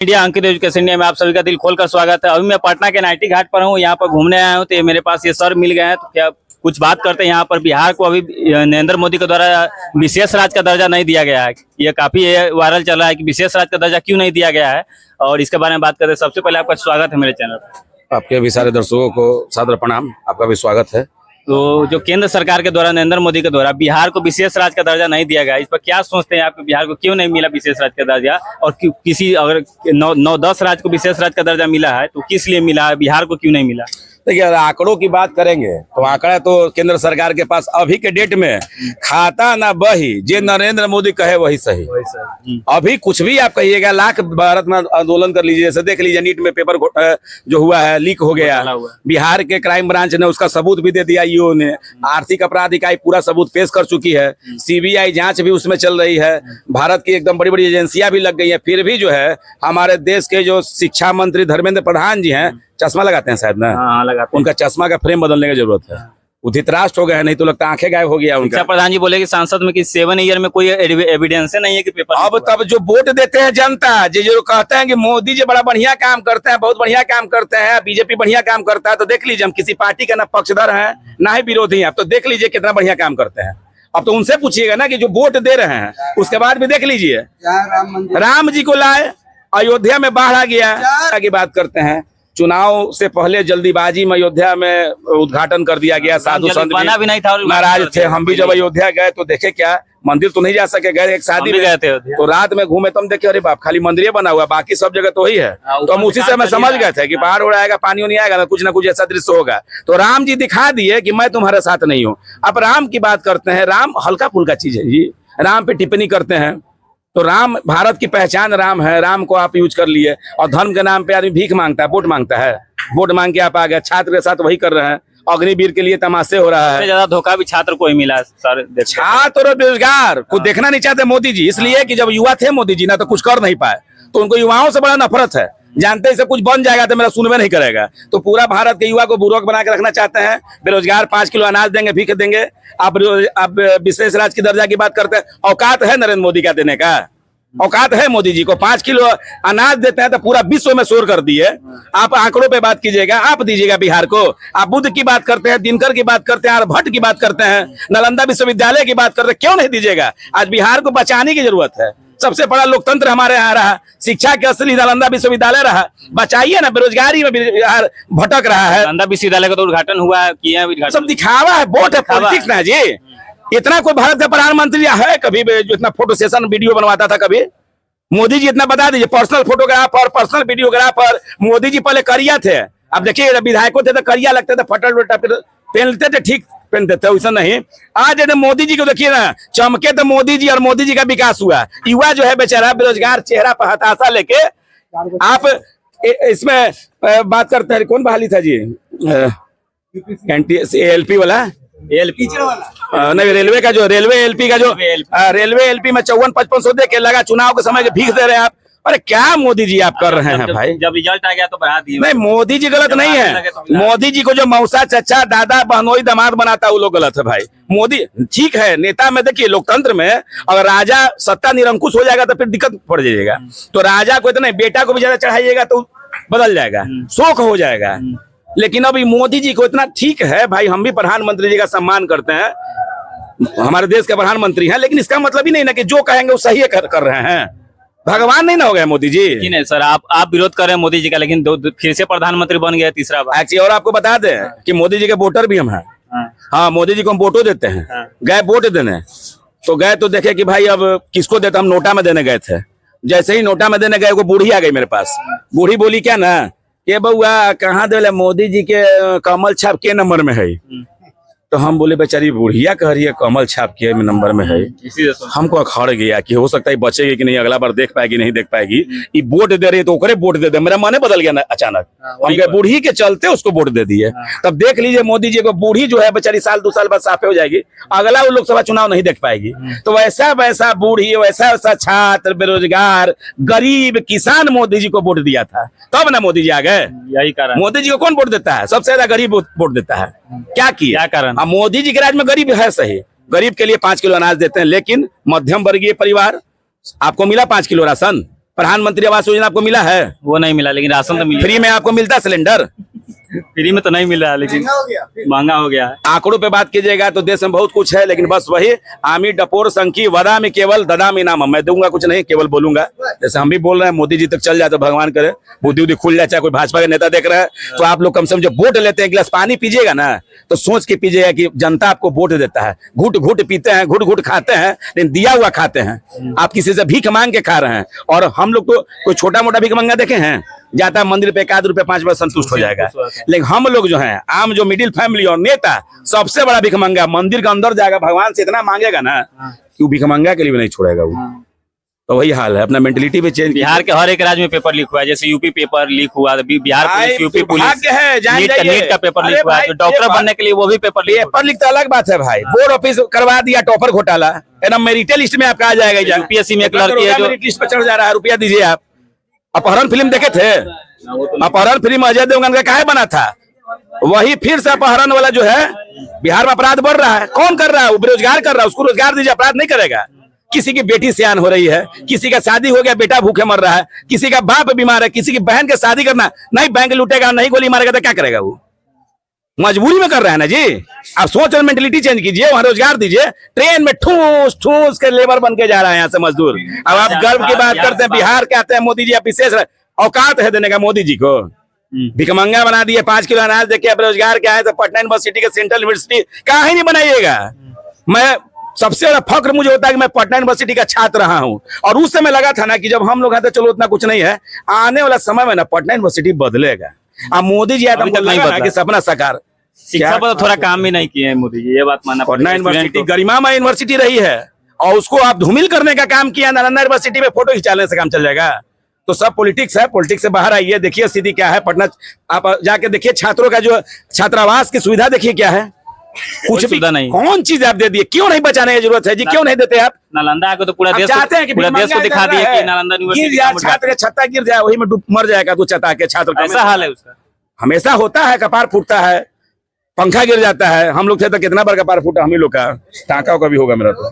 India अंकित education India में आप सभी का दिल खोलकर स्वागत है। अभी मैं पटना के नाइटी घाट पर हूँ, यहाँ पर घूमने आया हूँ। तो ये मेरे पास ये सर मिल गए हैं, तो क्या कुछ बात करते हैं। यहाँ पर बिहार को अभी नरेंद्र मोदी के द्वारा विशेष राज्य का दर्जा नहीं दिया गया है। ये काफी वायरल चल रहा है कि विशेष राज्य का दर्जा क्यों नहीं दिया गया है, और इसके बारे में बात करते हैं। सबसे पहले आपका स्वागत है मेरे चैनल पर। आपके भी सारे दर्शकों को सादर प्रणाम, आपका भी स्वागत है। तो जो केंद्र सरकार के द्वारा, नरेंद्र मोदी के द्वारा बिहार को विशेष राज्य का दर्जा नहीं दिया गया, इस पर क्या सोचते हैं आप? बिहार को क्यों नहीं मिला विशेष राज्य का दर्जा, और किसी अगर 9-10 राज्य को विशेष राज्य का दर्जा मिला है तो किस लिए मिला है, बिहार को क्यों नहीं मिला? देखिए, अगर आंकड़ों की बात करेंगे तो आंकड़ा तो केंद्र सरकार के पास अभी के डेट में खाता ना बही, जे नरेंद्र मोदी कहे वही सही। अभी कुछ भी आप कहिएगा, लाख भारत में आंदोलन कर लीजिए, जैसे देख लीजिए नीट में पेपर जो हुआ है लीक हो गया। बिहार के क्राइम ब्रांच ने उसका सबूत भी दे दिया, ईओ ने आर्थिक अपराध इकाई पूरा सबूत पेश कर चुकी है। सीबीआई जांच भी उसमें चल रही है। भारत की एकदम बड़ी बड़ी एजेंसियां भी लग गई है। फिर भी जो है हमारे देश के जो शिक्षा मंत्री धर्मेंद्र प्रधान जी हैं, चश्मा लगाते हैं शायद ना? हाँ, लगाते हैं। उनका चश्मा का फ्रेम बदलने की जरूरत है। वो धित्राष्ट्र हो गए हैं, नहीं तो लगता आंखें गायब हो गया उनका। शिक्षा प्रधान जी बोले कि सांसद में कि 7 ईयर में कोई एविडेंस नहीं है कि पेपर। अब तब जो वोट देते हैं जनता, जो कहते हैं कि मोदी जी बड़ा बढ़िया काम करते हैं, बहुत बढ़िया काम करते हैं, बीजेपी बढ़िया काम करता है, तो देख लीजिए हम किसी पार्टी का ना पक्षधर है ना ही विरोधी है। अब तो देख लीजिए कितना बढ़िया काम करते हैं। अब तो उनसे पूछिएगा ना कि जो वोट दे रहे हैं, उसके बाद भी देख लीजिए राम जी को लाए, अयोध्या में बाढ़ आ गया की बात करते हैं। चुनाव से पहले जल्दीबाजी में अयोध्या में उद्घाटन कर दिया गया। साधु संत भी नहीं था, नाराज थे। हम भी जब अयोध्या गए तो देखे, क्या मंदिर तो नहीं जा सके, गए एक शादी में गए थे तो रात में घूमे तो हम देखे, अरे बाप खाली मंदिर बना हुआ, बाकी सब जगह तो वही है। तो हम उसी से मैं समझ गए थे कि बाढ़ हो आएगा, पानी नहीं आएगा, कुछ ना कुछ ऐसा दृश्य होगा। तो राम जी दिखा दिए कि मैं तुम्हारे साथ नहीं हूँ। अब राम की बात करते हैं, राम हल्का फुल्का चीज है जी, राम पे टिप्पणी करते हैं। तो राम, भारत की पहचान राम है, राम को आप यूज कर लिए। और धर्म के नाम पे आदमी भीख मांगता है, वोट मांगता है, वोट मांग के आप आ गए। छात्र के साथ वही कर रहे हैं, अग्निवीर के लिए तमाशे हो रहा है। ज्यादा धोखा भी छात्र को ही मिला सर। छात्र और बेरोजगार को देखना नहीं चाहते मोदी जी, इसलिए कि जब युवा थे मोदी जी ना तो कुछ कर नहीं पाए, तो उनको युवाओं से बड़ा नफरत है। जानते ही सब कुछ बन जाएगा तो मेरा सुनवे नहीं करेगा। तो पूरा भारत के युवा को बुर्बक बना के रखना चाहते हैं। बेरोजगार 5 किलो अनाज देंगे, भीख देंगे। आप विशेष राज्य की दर्जा की बात करते हैं, औकात है नरेंद्र मोदी का देने का? औकात है मोदी जी को? 5 किलो अनाज देते हैं तो पूरा विश्व में शोर कर दिए। आप आंकड़ों पे बात कीजिएगा, आप दीजिएगा बिहार को। आप बुद्ध की बात करते हैं, दिनकर की बात करते हैं, आर्यभट्ट की बात करते हैं, नालंदा विश्वविद्यालय की बात करते हैं, क्यों नहीं दीजिएगा? आज बिहार को बचाने की जरूरत है। सबसे बड़ा लोकतंत्र हमारे यहाँ रहा, शिक्षा के असली नालंदा विश्वविद्यालय रहा। बचाइए ना, बेरोजगारी में बिहार भटक रहा है। नालंदा विश्वविद्यालय का तो उद्घाटन हुआ है, किया है, सब दिखावा है, वोट है, पॉलिटिक्स ना जी। इतना कोई भारत का प्रधानमंत्री है कभी जो इतना फोटो सेशन वीडियो बनवाता था? कभी मोदी जी इतना बता दीजिए। Personal photographer, personal videographer. Modi ji पहले करिया थे, अब देखिए विधायकों थे तो करिया लगते थे, फटल पहन लेते थे, ठीक पहनते थे, वैसा नहीं। आज मोदी जी को देखिए ना, चमके तो मोदी जी, और मोदी जी का विकास हुआ। युवा जो है बेचारा बेरोजगार, चेहरा पर हताशा लेके। आप इसमें बात करते हैं, कौन बहाली था जी? एलपी वाला, एलपी नहीं, रेलवे का जो रेलवे एलपी का जो रेलवे एलपी में 54-55 दे के लगा। चुनाव के समय भीख दे रहे हैं आप। अरे क्या मोदी जी आप कर रहे हैं भाई? जब रिजल्ट आ गया तो बढ़ा दिए। नहीं, मोदी जी गलत नहीं है। मोदी जी को जो मौसा, चचा, दादा, बहनोई, दामाद बनाता है वो लोग गलत है भाई। मोदी ठीक है, नेता में देखिए लोकतंत्र में अगर राजा सत्ता निरंकुश हो जाएगा तो फिर दिक्कत पड़ जाएगा। तो राजा को इतना, बेटा को भी ज्यादा चढ़ाइएगा तो बदल जाएगा, शोक हो जाएगा। लेकिन अभी मोदी जी को इतना ठीक है भाई। हम भी प्रधानमंत्री जी का सम्मान करते हैं, हमारे देश के प्रधानमंत्री हैं, लेकिन इसका मतलब ही नहीं ना कि जो कहेंगे वो सही कर रहे हैं। भगवान नहीं ना हो गए मोदी जी? नहीं सर, आप विरोध कर रहे हैं मोदी जी का, लेकिन फिर से प्रधानमंत्री बन गया तीसरा बार। एक्चुअली और आपको बता दें कि मोदी जी के वोटर भी हम हैं। हाँ, मोदी जी को हम वोटो देते हैं। गए वोट देने तो गए तो देखे कि भाई अब किसको देते, हम नोटा में देने गए थे। जैसे ही नोटा में देने गए, वो बूढ़ी आ गई मेरे पास। बूढ़ी बोली क्या ना, ये बउआ कहाँ दे, मोदी जी के कमल छाप के नंबर में है। तो हम बोले बेचारी बुढ़िया कह रही है कमल छाप के नंबर में है। हमको अखड़ गया कि हो सकता है बचेगी कि नहीं, अगला बार देख पाएगी नहीं देख पाएगी। ये वोट दे रही है तो ओकरे वोट दे दे। मेरा मन बदल गया ना अचानक। हम कहे बूढ़ी के चलते उसको वोट दे दिए। तब देख लीजिए मोदी जी को, बूढ़ी जो है बेचारी 1-2 साल बाद साफे हो जाएगी, अगला वो लोकसभा चुनाव नहीं देख पाएगी। तो वैसा वैसा बूढ़ी, वैसा वैसा छात्र, बेरोजगार, गरीब, किसान मोदी जी को वोट दिया था, तब ना मोदी जी आ गए। यही कारण। मोदी जी को कौन वोट देता है? सबसे ज्यादा गरीब वोट देता है। क्या किया? क्या कारण? मोदी जी के राज में गरीब है सही, गरीब के लिए 5 किलो अनाज देते हैं, लेकिन मध्यम वर्गीय परिवार, आपको मिला 5 किलो राशन, प्रधानमंत्री आवास योजना आपको मिला है? वो नहीं मिला, लेकिन राशन तो मिला। फ्री में आपको मिलता है सिलेंडर? फ्री में तो नहीं मिला, लेकिन महंगा हो गया है। आंकड़ों पे बात कीजिएगा तो देश में बहुत कुछ है, लेकिन बस वही आमी डपोर संकी वदा में केवल ददा में नाम, मैं दूंगा कुछ नहीं, केवल बोलूंगा। जैसे हम भी बोल रहे हैं मोदी जी तक चल जाए तो भगवान करे बुद्धि उद्धि खुल जाए। चाहे कोई भाजपा के नेता देख रहा है तो आप लोग कम से कम जब वोट लेते हैं गिलास पानी पीजिएगा ना तो सोच के पीजिएगा कि जनता आपको वोट देता है। घुट घुट पीते हैं, घुट घुट खाते हैं, लेकिन दिया हुआ खाते हैं। आप किसी से भीख मांग के खा रहे हैं, और हम लोग तो कोई छोटा मोटा भीख मांगा देखे हैं? जाता है मंदिर पे 1 रुपए 5 रुपए संतुष्ट हो जाएगा, लेकिन हम लोग जो हैं आम जो मिडिल फैमिली और नेता सबसे बड़ा भिखमंगा मंदिर के अंदर जाएगा, भगवान से इतना मांगेगा ना कि वो भिखमंगा के लिए भी नहीं छोड़ेगा वो। तो वही हाल है, अपना मेंटेलिटी पे चेंज। बिहार के हर एक राज्य में पेपर लीक हुआ है, जैसे यूपी पेपर लीक हुआ, अभी Bihar police, UP police, NEET का पेपर लीक हुआ है। तो डॉक्टर बनने के लिए वो भी पेपर लीक तो अलग बात है भाई। बोर्ड ऑफिस करवा दिया टॉपर घोटाला, एकदम मेरिट लिस्ट में आपका आ जाएगा। यूपीएससी में एक लड़की है जो मेरिट लिस्ट पर चढ़ जा रहा है, रुपया दीजिए आप। अपहरण फिल्म देखे थे? अपहरण फिल्म अजय देवगन का काहे बना था? वही फिर से अपहरण वाला जो है बिहार में अपराध बढ़ रहा है। कौन कर रहा है? वो बेरोजगार कर रहा है, उसको रोजगार दीजिए, अपराध नहीं करेगा। किसी की बेटी सियान हो रही है, किसी का शादी हो गया, बेटा भूखे मर रहा है, किसी का बाप बीमार है, किसी की बहन के शादी करना, नहीं बैंक लूटेगा, नहीं गोली मारेगा तो क्या करेगा? वो मजबूरी में कर रहा है ना जी। आप सोच और मेंटेलिटी चेंज कीजिए, वहां रोजगार दीजिए। ट्रेन में ठूस ठूस के लेबर बन के जा रहा है यहाँ से मजदूर। अब आप गर्व की बात करते हैं, बिहार के आते हैं मोदी जी, आप विशेष औकात है देने का मोदी जी को। भिखमंगा बना दिए, 5 किलो अनाज देके आप रोजगार के आए तो पटना यूनिवर्सिटी के सेंट्रल यूनिवर्सिटी कहा ही नहीं बनाइएगा। मैं सबसे बड़ा फक्र मुझे होता है कि मैं पटना यूनिवर्सिटी का छात्र रहा हूं, और उस समय लगा था ना कि जब हम लोग आते चलो उतना कुछ नहीं है, आने वाला समय में ना पटना यूनिवर्सिटी बदलेगा। अब मोदी जी आए तो लगा कि सपना साकार। शिक्षा पर थोड़ा काम भी नहीं किए हैं मोदी जी, ये बात मानना पटना यूनिवर्सिटी गरिमामय यूनिवर्सिटी रही है, और उसको आप धूमिल करने का काम किया। नालंदा यूनिवर्सिटी में फोटो खिंचाने से काम चल जाएगा? तो सब पॉलिटिक्स है, पॉलिटिक्स से बाहर आइए, देखिए स्थिति क्या है पटना। आप जाके देखिए छात्रों का जो छात्रावास की सुविधा देखिए क्या है, कुछ भी नहीं। कौन चीज आप दे दिए? क्यों नहीं बचाने की जरूरत है जी? क्यों नहीं देते आप? नालंदा को तो पूरा देश चाहते हैं कि पूरा देश को दिखा दिए कि नालंदा यूनिवर्सिटी छात्र का छत्ता गिर जाए, वही में डूब मर जाएगा तो चता के छात्र का ऐसा हाल है उसका। हमेशा होता है, कपार फूटता है, पंखा गिर जाता है। हम लोग थे तो कितना बार कपार फूटा हम ही लोग का, टाँका कभी होगा मेरा तो।